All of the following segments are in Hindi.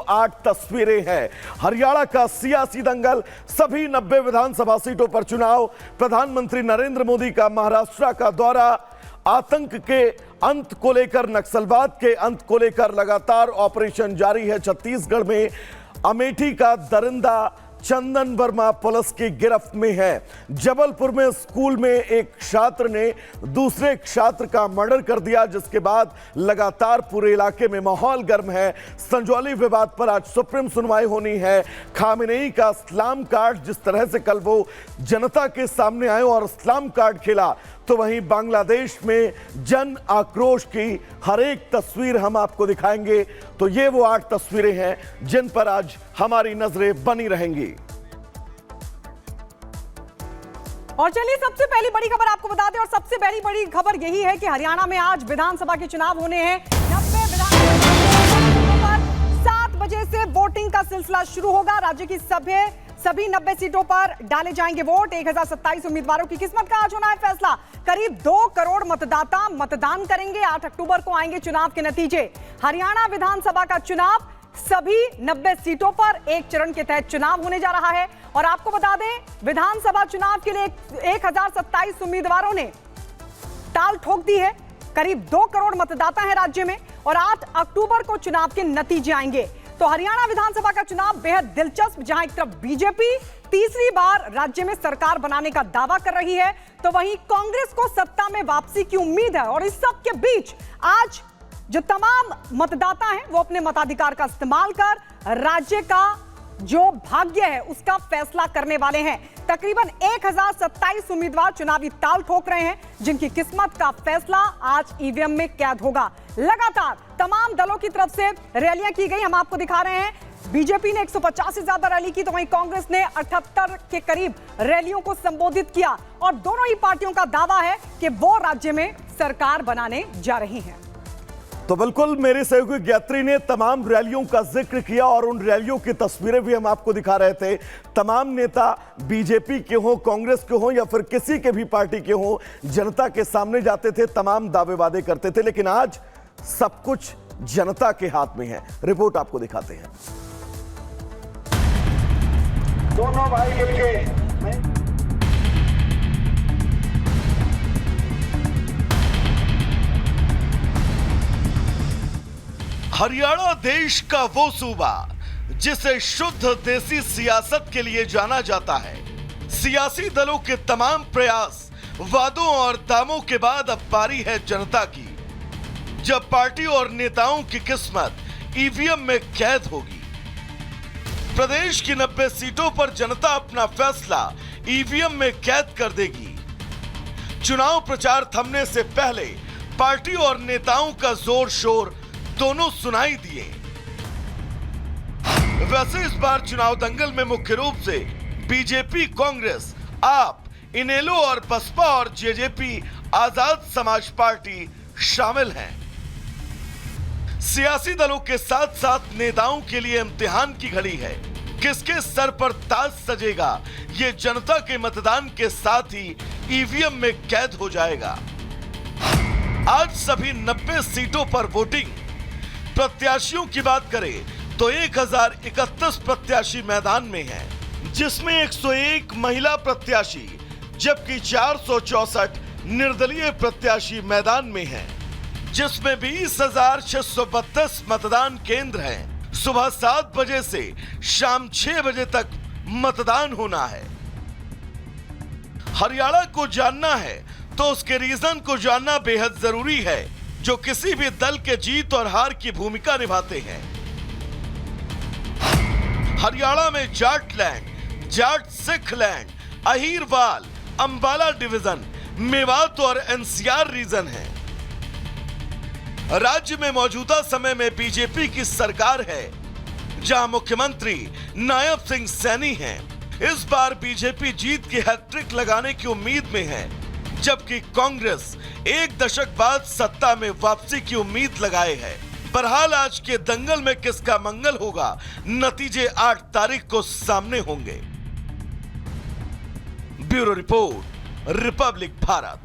8 तस्वीरें हैं। हरियाणा का सियासी दंगल, सभी 90 विधानसभा सीटों पर चुनाव, प्रधानमंत्री नरेंद्र मोदी का महाराष्ट्र का दौरा, आतंक के अंत को लेकर, नक्सलवाद के अंत को लेकर लगातार ऑपरेशन जारी है। छत्तीसगढ़ में अमेठी का दरिंदा चंदन वर्मा पुलिस की गिरफ्त में है। जबलपुर में स्कूल में एक छात्र ने दूसरे छात्र का मर्डर कर दिया, जिसके बाद लगातार पूरे इलाके में माहौल गर्म है। संजौली विवाद पर आज सुप्रीम सुनवाई होनी है। खामेनेई का इस्लाम कार्ड, जिस तरह से कल वो जनता के सामने आए और इस्लाम कार्ड खेला, तो वहीं बांग्लादेश में जन आक्रोश की हर एक तस्वीर हम आपको दिखाएंगे। तो ये वो 8 तस्वीरें हैं जिन पर आज हमारी नजरें बनी रहेंगी। और चलिए सबसे पहली बड़ी खबर आपको बता दें, और सबसे पहली बड़ी खबर यही है कि हरियाणा में आज विधानसभा के चुनाव होने हैं। 90 विधानसभा पर 7 बजे से वोटिंग का सिलसिला शुरू होगा। राज्य की सभी 90 सीटों पर डाले जाएंगे वोट। 1027 उम्मीदवारों की किस्मत का आज होना है फैसला। करीब 2 करोड़ मतदाता मतदान करेंगे। 8 अक्टूबर को आएंगे चुनाव के नतीजे। हरियाणा विधानसभा का चुनाव, सभी 90 सीटों पर एक चरण के तहत चुनाव होने जा रहा है। और आपको बता दें, विधानसभा चुनाव के लिए 1027 उम्मीदवारों ने ताल ठोक दी है। करीब 2 करोड़ मतदाता हैं राज्य में, और 8 अक्टूबर को चुनाव के नतीजे आएंगे। तो हरियाणा विधानसभा का चुनाव बेहद दिलचस्प, जहां एक तरफ बीजेपी तीसरी बार राज्य में सरकार बनाने का दावा कर रही है, तो वहीं कांग्रेस को सत्ता में वापसी की उम्मीद है। और इस सब के बीच आज जो तमाम मतदाता हैं वो अपने मताधिकार का इस्तेमाल कर राज्य का जो भाग्य है उसका फैसला करने वाले हैं। तकरीबन 1027 उम्मीदवार चुनावी ताल ठोक रहे हैं, जिनकी किस्मत का फैसला आज ईवीएम में कैद होगा। लगातार तमाम दलों की तरफ से रैलियां की गई, हम आपको दिखा रहे हैं। बीजेपी ने 150 से ज्यादा रैली की, तो वहीं कांग्रेस ने 78 के करीब रैलियों को संबोधित किया। और दोनों ही पार्टियों का दावा है कि वो राज्य में सरकार बनाने जा रही हैं। तो बिल्कुल मेरे सहयोगी गायत्री ने तमाम रैलियों का जिक्र किया, और उन रैलियों की तस्वीरें भी हम आपको दिखा रहे थे। तमाम नेता बीजेपी के हों, कांग्रेस के हों या फिर किसी के भी पार्टी के हों, जनता के सामने जाते थे, तमाम दावे वादे करते थे, लेकिन आज सब कुछ जनता के हाथ में है। रिपोर्ट आपको दिखाते हैं। दोनों भाई मिलके हरियाणा देश का वो सूबा जिसे शुद्ध देसी सियासत के लिए जाना जाता है। सियासी दलों के तमाम प्रयास, वादों और दामों के बाद अब बारी है जनता की, जब पार्टी और नेताओं की किस्मत ईवीएम में कैद होगी। प्रदेश की 90 सीटों पर जनता अपना फैसला ईवीएम में कैद कर देगी। चुनाव प्रचार थमने से पहले पार्टी और नेताओं का जोर शोर दोनों सुनाई दिए। वैसे इस बार चुनाव दंगल में मुख्य रूप से बीजेपी, कांग्रेस, आप, इनेलो और बसपा और जेजेपी आजाद समाज पार्टी शामिल हैं। सियासी दलों के साथ साथ नेताओं के लिए इम्तिहान की घड़ी है। किसके सर पर ताज सजेगा, ये जनता के मतदान के साथ ही ईवीएम में कैद हो जाएगा। आज सभी 90 सीटों पर वोटिंग। प्रत्याशियों की बात करें तो 1031 प्रत्याशी मैदान में हैं, जिसमें 101 महिला प्रत्याशी जबकि 464 निर्दलीय प्रत्याशी मैदान में हैं, जिसमें 20,632 मतदान केंद्र हैं। सुबह 7 बजे से शाम 6 बजे तक मतदान होना है। हरियाणा को जानना है तो उसके रीजन को जानना बेहद जरूरी है, जो किसी भी दल के जीत और हार की भूमिका निभाते हैं। हरियाणा में जाटलैंड, जाट सिख लैंड, अहीरवाल, अंबाला डिवीजन, मेवात और एनसीआर रीजन है। राज्य में मौजूदा समय में बीजेपी की सरकार है, जहां मुख्यमंत्री नायब सिंह सैनी हैं। इस बार बीजेपी जीत की हैट्रिक लगाने की उम्मीद में है, जबकि कांग्रेस 1 दशक बाद सत्ता में वापसी की उम्मीद लगाए है। बहरहाल आज के दंगल में किसका मंगल होगा, नतीजे 8 तारीख को सामने होंगे। Bureau report, Republic Bharat.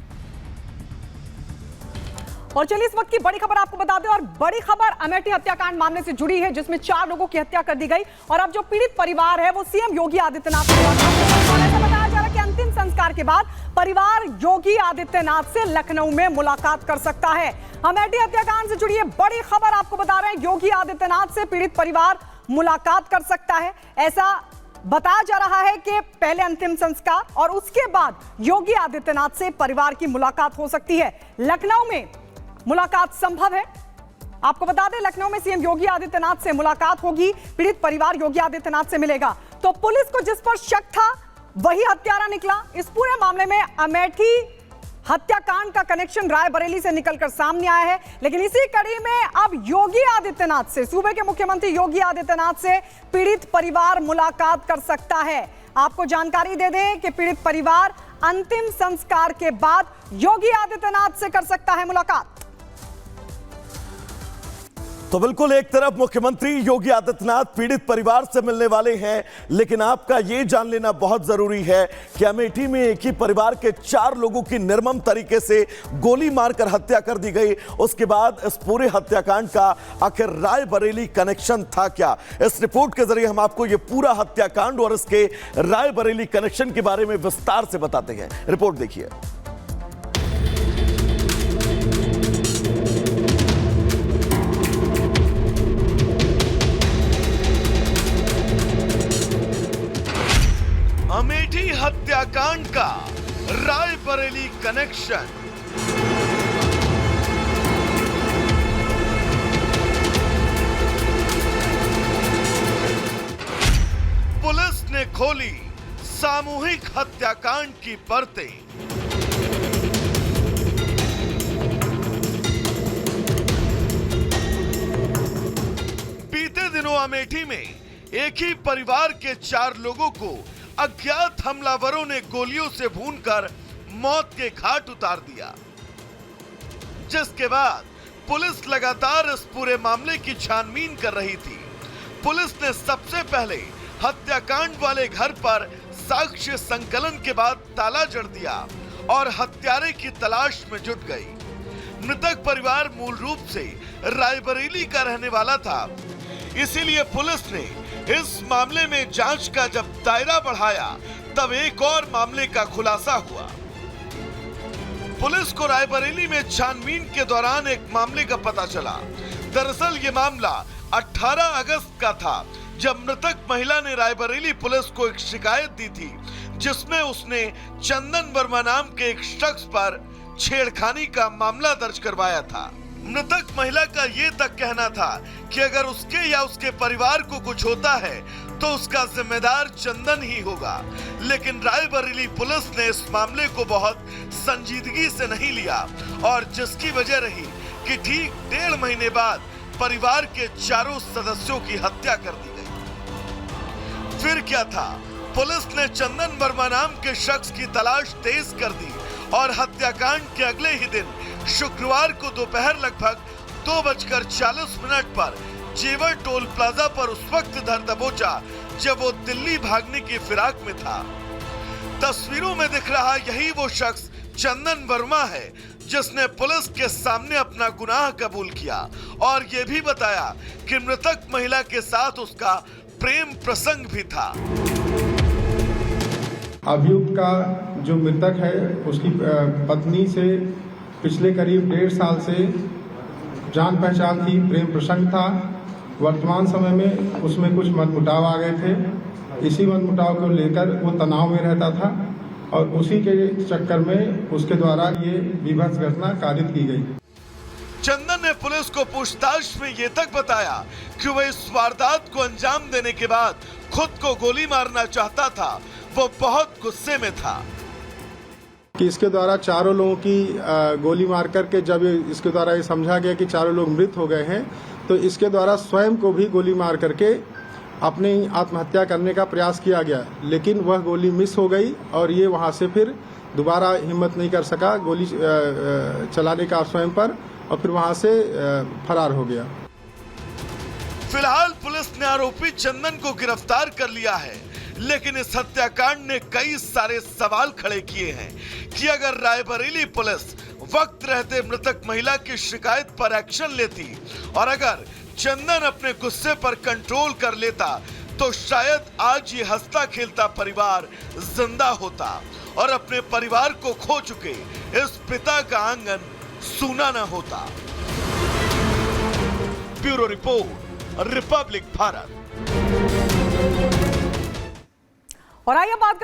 और चलिए इस वक्त की बड़ी खबर आपको बता दें, और बड़ी खबर अमेठी हत्याकांड मामले से जुड़ी है, जिसमें 4 लोगों की हत्या कर दी गई। और अब जो पीड़ित परिवार है वो सीएम योगी आदित्यनाथ से बताया जा रहा है कि अंतिम संस्कार के बाद परिवार योगी आदित्यनाथ से लखनऊ में मुलाकात कर सकता है। अमेठी हत्याकांड से जुड़ी है बड़ी खबर आपको बता रहे हैं, योगी आदित्यनाथ से पीड़ित परिवार मुलाकात कर सकता है। ऐसा बताया जा रहा है कि पहले अंतिम संस्कार और उसके बाद योगी आदित्यनाथ से परिवार की मुलाकात हो सकती है। लखनऊ में मुलाकात संभव है। आपको बता दें, लखनऊ में सीएम योगी आदित्यनाथ से मुलाकात होगी, पीड़ित परिवार योगी आदित्यनाथ से मिलेगा। तो पुलिस को जिस पर शक था वही हत्यारा निकला। इस पूरे मामले में अमेठी हत्याकांड का कनेक्शन रायबरेली से निकलकर सामने आया है। लेकिन इसी कड़ी में अब योगी आदित्यनाथ से, सूबे के मुख्यमंत्री योगी आदित्यनाथ से पीड़ित परिवार मुलाकात कर सकता है। आपको जानकारी दे दें कि पीड़ित परिवार अंतिम संस्कार के बाद योगी आदित्यनाथ से कर सकता है मुलाकात। तो बिल्कुल एक तरफ मुख्यमंत्री योगी आदित्यनाथ पीड़ित परिवार से मिलने वाले हैं, लेकिन आपका यह जान लेना बहुत जरूरी है कि अमेठी में एक ही परिवार के 4 लोगों की निर्मम तरीके से गोली मारकर हत्या कर दी गई। उसके बाद इस पूरे हत्याकांड का आखिर रायबरेली कनेक्शन था क्या? इस रिपोर्ट के जरिए हम आपको यह पूरा हत्याकांड और इसके रायबरेली कनेक्शन के बारे में विस्तार से बताते हैं। रिपोर्ट देखिए। अमेठी हत्याकांड का रायबरेली कनेक्शन। पुलिस ने खोली सामूहिक हत्याकांड की परतें। बीते दिनों अमेठी में एक ही परिवार के 4 लोगों को अज्ञात हमलावरों ने गोलियों से भूनकर मौत के घाट उतार दिया, जिसके बाद पुलिस लगातार इस पूरे मामले की छानबीन कर रही थी। पुलिस ने सबसे पहले हत्याकांड वाले घर पर साक्ष्य संकलन के बाद ताला जड़ दिया और हत्यारे की तलाश में जुट गई। मृतक परिवार मूल रूप से रायबरेली का रहने वाला था, इसीलिए पुलिस ने इस मामले में जांच का जब दायरा बढ़ाया तब एक और मामले का खुलासा हुआ। पुलिस को रायबरेली में छानबीन के दौरान एक मामले का पता चला। दरअसल ये मामला 18 अगस्त का था, जब मृतक महिला ने रायबरेली पुलिस को एक शिकायत दी थी, जिसमें उसने चंदन वर्मा नाम के एक शख्स पर छेड़खानी का मामला दर्ज करवाया था। मृतक महिला का ये तक कहना था कि अगर उसके या उसके परिवार को कुछ होता है तो उसका जिम्मेदार चंदन ही होगा। लेकिन रायबरेली पुलिस ने इस मामले को बहुत संजीदगी से नहीं लिया और जिसकी वजह रही कि ठीक 1.5 महीने बाद परिवार के 4 सदस्यों की हत्या कर दी गई। फिर क्या था, पुलिस ने चंदन वर्मा नाम के शख्स की तलाश तेज कर दी और हत्याकांड के अगले ही दिन शुक्रवार को दोपहर लगभग 2:40 पर जेवर टोल प्लाजा पर उस वक्त धर दबोचा जब वो दिल्ली भागने की फिराक में था। तस्वीरों में दिख रहा यही वो शख्स चंदन वर्मा है, जिसने पुलिस के सामने अपना गुनाह कबूल किया और ये भी बताया कि मृतक महिला के साथ उसका प्रेम प्रसंग भी था। अभियुक्त का जो मृतक है उसकी पत्नी से पिछले करीब 1.5 साल से जान पहचान थी, प्रेम प्रसंग था। वर्तमान समय में उसमें कुछ मनमुटाव आ गए थे। इसी मनमुटाव को लेकर वो तनाव में रहता था और उसी के चक्कर में उसके द्वारा ये विभत्स घटना कारित की गई। चंदन ने पुलिस को पूछताछ में ये तक बताया कि वह इस वारदात को अंजाम देने के बाद खुद को गोली मारना चाहता था। वो बहुत गुस्से में था कि इसके द्वारा 4 लोगों की गोली मार करके जब इसके द्वारा ये समझा गया कि 4 लोग मृत हो गए हैं, तो इसके द्वारा स्वयं को भी गोली मार करके अपनी आत्महत्या करने का प्रयास किया गया, लेकिन वह गोली मिस हो गई और ये वहां से फिर दोबारा हिम्मत नहीं कर सका गोली चलाने का स्वयं पर, और फिर वहां से फरार हो गया। फिलहाल पुलिस ने आरोपी चंदन को गिरफ्तार कर लिया है, लेकिन इस हत्याकांड ने कई सारे सवाल खड़े किए हैं कि अगर रायबरेली पुलिस वक्त रहते मृतक महिला की शिकायत पर एक्शन लेती और अगर चंदन अपने गुस्से पर कंट्रोल कर लेता तो शायद आज ये हंसता खेलता परिवार जिंदा होता और अपने परिवार को खो चुके इस पिता का आंगन सूना न होता। Bureau report, Republic Bharat. और आइए बात करते